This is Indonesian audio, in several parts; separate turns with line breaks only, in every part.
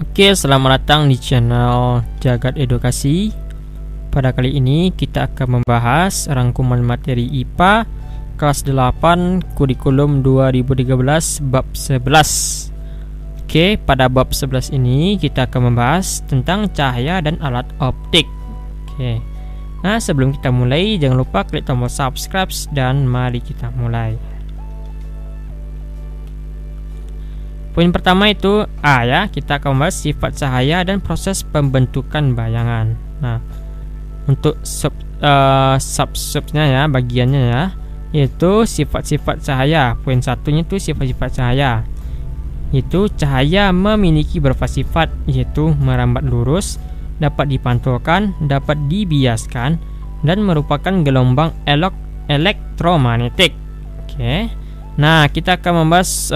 Oke, selamat datang di channel Jagat Edukasi. Pada kali ini kita akan membahas rangkuman materi IPA kelas 8 kurikulum 2013 bab 11. Oke, pada bab 11 ini kita akan membahas tentang cahaya dan alat optik. Oke. Nah, sebelum kita mulai, jangan lupa klik tombol subscribe dan mari kita mulai. Poin pertama itu A ya, kita akan membahas sifat cahaya dan proses pembentukan bayangan. Nah, untuk subnya ya, bagiannya ya, yaitu sifat-sifat cahaya. Poin satunya itu sifat-sifat cahaya. Itu cahaya memiliki beberapa sifat, yaitu merambat lurus, dapat dipantulkan, dapat dibiaskan, dan merupakan gelombang elektromagnetik. Oke. Nah, kita akan membahas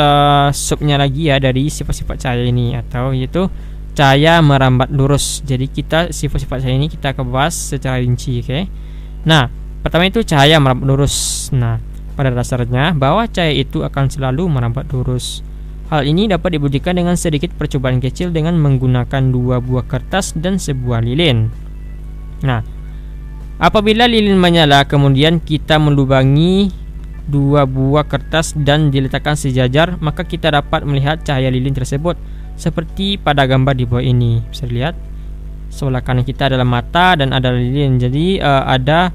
subnya lagi ya dari sifat-sifat cahaya ini, atau yaitu cahaya merambat lurus. Jadi kita sifat-sifat cahaya ini kita akan bahas secara rinci, oke? Nah, pertama itu cahaya merambat lurus. Nah, pada dasarnya bahwa cahaya itu akan selalu merambat lurus. Hal ini dapat dibuktikan dengan sedikit percobaan kecil dengan menggunakan dua buah kertas dan sebuah lilin. Nah, apabila lilin menyala, kemudian kita melubangi dua buah kertas dan diletakkan sejajar, maka kita dapat melihat cahaya lilin tersebut seperti pada gambar di bawah ini. Bisa dilihat sebelah kanan kita adalah mata dan ada lilin. Jadi ada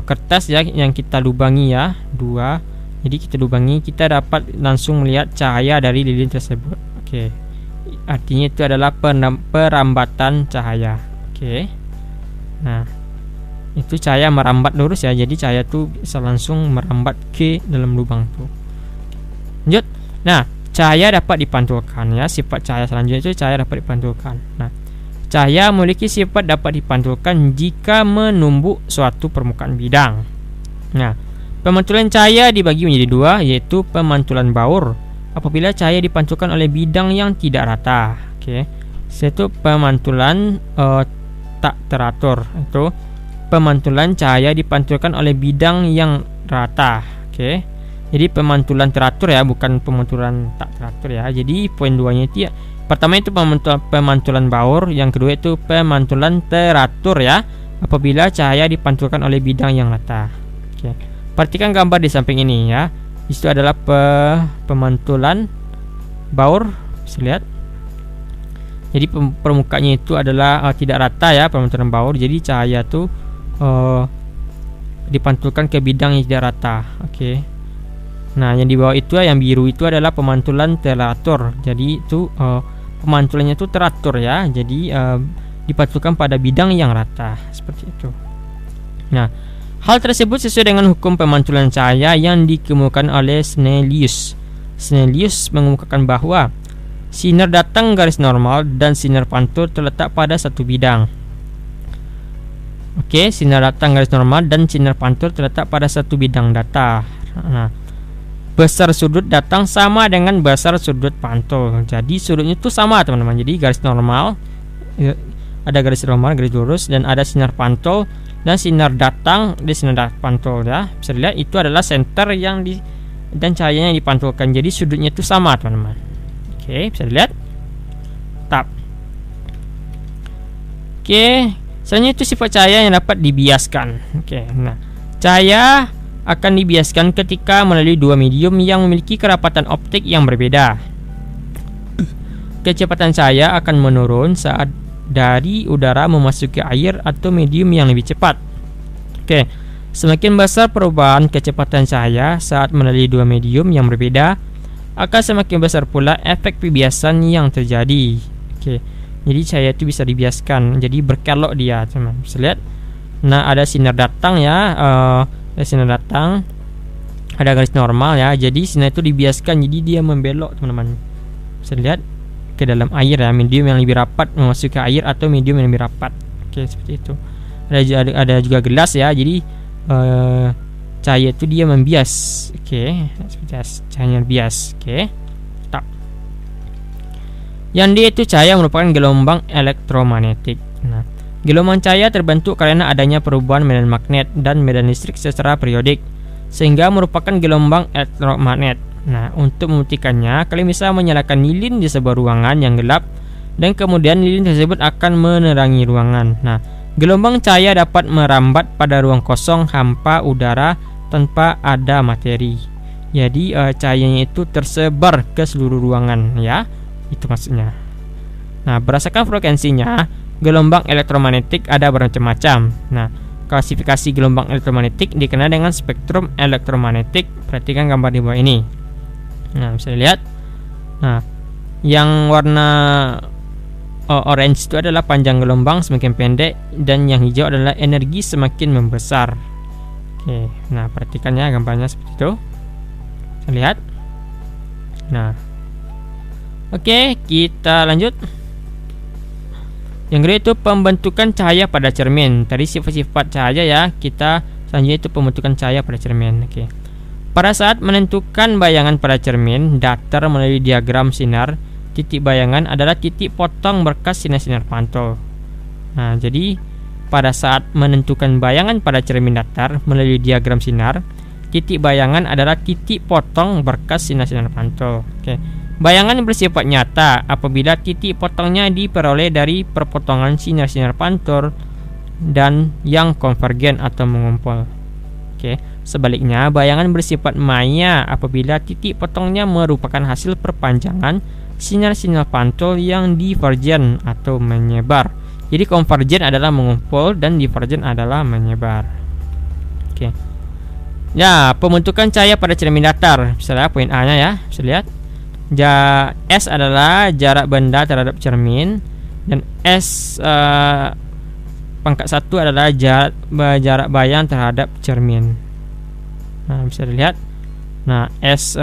kertas ya yang kita lubangi ya, dua. Jadi kita lubangi, kita dapat langsung melihat cahaya dari lilin tersebut. Oke. Artinya itu adalah perambatan cahaya. Oke. Nah, itu cahaya merambat lurus ya, jadi cahaya tuh bisa langsung merambat ke dalam lubang tuh. Lanjut. Nah, cahaya dapat dipantulkan ya, sifat cahaya selanjutnya itu cahaya dapat dipantulkan. Nah, cahaya memiliki sifat dapat dipantulkan jika menumbuk suatu permukaan bidang. Nah, pemantulan cahaya dibagi menjadi dua, yaitu pemantulan baur apabila cahaya dipantulkan oleh bidang yang tidak rata. Oke. Yaitu pemantulan tak teratur. Itu pemantulan cahaya dipantulkan oleh bidang yang rata. Oke. Jadi pemantulan teratur ya, bukan pemantulan tak teratur ya. Jadi poin 2-nya itu ya, pertama itu pemantulan baur, yang kedua itu pemantulan teratur ya, apabila cahaya dipantulkan oleh bidang yang rata. Oke. Perhatikan gambar di samping ini ya. Itu adalah pemantulan baur, bisa lihat. Jadi permukaannya itu adalah tidak rata ya, pemantulan baur. Jadi cahaya tuh dipantulkan ke bidang yang tidak rata. Oke. Nah, yang di bawah itu yang biru itu adalah pemantulan teratur. Jadi itu pemantulannya itu teratur ya. Jadi dipantulkan pada bidang yang rata seperti itu. Nah, hal tersebut sesuai dengan hukum pemantulan cahaya yang dikemukakan oleh Snellius. Snellius mengemukakan bahwa sinar datang garis normal dan sinar pantul terletak pada satu bidang. Oke, sinar datang garis normal dan sinar pantul terletak pada satu bidang datar. Nah, besar sudut datang sama dengan besar sudut pantul. Jadi sudutnya itu sama teman-teman. Jadi garis normal, ada garis normal, garis lurus, dan ada sinar pantul dan sinar datang di sinar pantul ya. Bisa dilihat itu adalah center yang dan cahayanya yang dipantulkan. Jadi sudutnya itu sama teman-teman. Oke, bisa dilihat. Tap. Oke. Selanjutnya itu sifat cahaya yang dapat dibiaskan. Oke, nah, cahaya akan dibiaskan ketika melalui dua medium yang memiliki kerapatan optik yang berbeda. Kecepatan cahaya akan menurun saat dari udara memasuki air atau medium yang lebih cepat. Oke, semakin besar perubahan kecepatan cahaya saat melalui dua medium yang berbeda, akan semakin besar pula efek pembiasan yang terjadi. Oke. Jadi cahaya itu bisa dibiaskan, jadi berkelok dia, teman. Bisa lihat. Nah, ada sinar datang ya, ada sinar datang, ada garis normal ya. Jadi sinar itu dibiaskan, jadi dia membelok, teman-teman. Bisa lihat ke dalam air ya, medium yang lebih rapat memasuki air atau medium yang lebih rapat. Oke, seperti itu. Ada juga gelas ya. Jadi cahaya itu dia membias. Oke, seperti cahaya bias. Oke. Yang D itu cahaya merupakan gelombang elektromagnetik. Nah, gelombang cahaya terbentuk karena adanya perubahan medan magnet dan medan listrik secara periodik, sehingga merupakan gelombang elektromagnet. Nah, untuk membuktikannya, kalian bisa menyalakan lilin di sebuah ruangan yang gelap dan kemudian lilin tersebut akan menerangi ruangan. Nah, gelombang cahaya dapat merambat pada ruang kosong hampa udara tanpa ada materi. Jadi cahayanya itu tersebar ke seluruh ruangan, ya. Itu maksudnya. Nah, berdasarkan frekuensinya, gelombang elektromagnetik ada bermacam-macam. Nah, klasifikasi gelombang elektromagnetik dikenal dengan spektrum elektromagnetik. Perhatikan gambar di bawah ini. Nah, bisa dilihat. Nah, yang warna orange itu adalah panjang gelombang semakin pendek, dan yang hijau adalah energi semakin membesar. Oke, nah perhatikannya gambarnya seperti itu. Bisa lihat. Nah, oke, kita lanjut. Yang kedua itu pembentukan cahaya pada cermin. Tadi sifat-sifat cahaya ya. Kita selanjutnya itu pembentukan cahaya pada cermin. Oke. Pada saat menentukan bayangan pada cermin datar melalui diagram sinar, titik bayangan adalah titik potong berkas sinar-sinar pantol. Nah, jadi pada saat menentukan bayangan pada cermin datar melalui diagram sinar, titik bayangan adalah titik potong berkas sinar-sinar pantol. Oke. Bayangan bersifat nyata apabila titik potongnya diperoleh dari perpotongan sinar-sinar pantol dan yang konvergen atau mengumpul. Oke. Sebaliknya, bayangan bersifat maya apabila titik potongnya merupakan hasil perpanjangan sinar-sinar pantol yang divergen atau menyebar. Jadi konvergen adalah mengumpul dan divergen adalah menyebar. Oke. Ya, pembentukan cahaya pada cermin datar. Misalnya poin A-nya ya, bisa lihat. S adalah jarak benda terhadap cermin, dan S pangkat 1 adalah jarak bayang terhadap cermin. Nah, bisa dilihat. Nah, S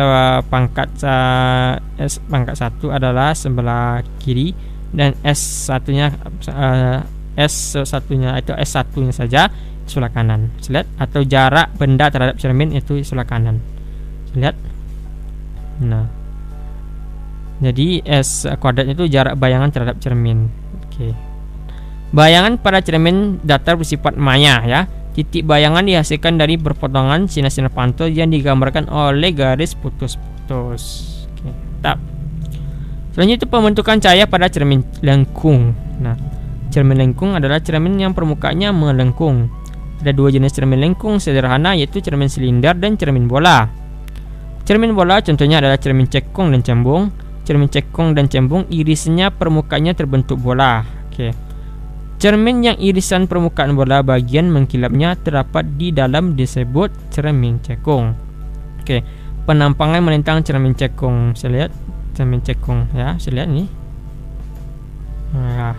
pangkat 1 adalah sebelah kiri, dan S1-nya itu S1-nya saja sebelah kanan. Bisa lihat, atau jarak benda terhadap cermin itu sebelah kanan. Bisa lihat. Nah, jadi S kuadratnya itu jarak bayangan terhadap cermin. Oke. Bayangan pada cermin datar bersifat maya ya. Titik bayangan dihasilkan dari perpotongan sinar-sinar pantol yang digambarkan oleh garis putus-putus. Oke, tap. Selanjutnya itu pembentukan cahaya pada cermin lengkung. Nah, cermin lengkung adalah cermin yang permukaannya melengkung. Ada dua jenis cermin lengkung sederhana, yaitu cermin silinder dan cermin bola. Cermin bola contohnya adalah cermin cekung dan cembung. Cermin cekung dan cembung irisannya permukaannya terbentuk bola. Oke. Cermin yang irisan permukaan bola bagian mengkilapnya terdapat di dalam disebut cermin cekung. Oke. Penampangan melintang cermin cekung. Saya lihat cermin cekung ya, saya lihat nih. Nah.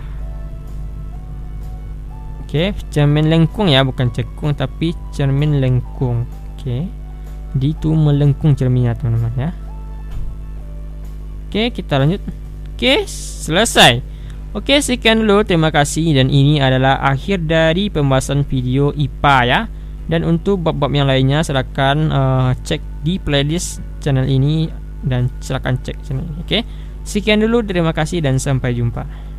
Oke, cermin lengkung ya, bukan cekung tapi cermin lengkung. Oke. Di itu melengkung cerminnya teman-teman ya. Oke, kita lanjut. Oke, selesai. Oke, sekian dulu, terima kasih, dan ini adalah akhir dari pembahasan video IPA ya. Dan untuk bab-bab yang lainnya silakan cek di playlist channel ini, dan silakan cek channel ini. Oke. Sekian dulu, terima kasih dan sampai jumpa.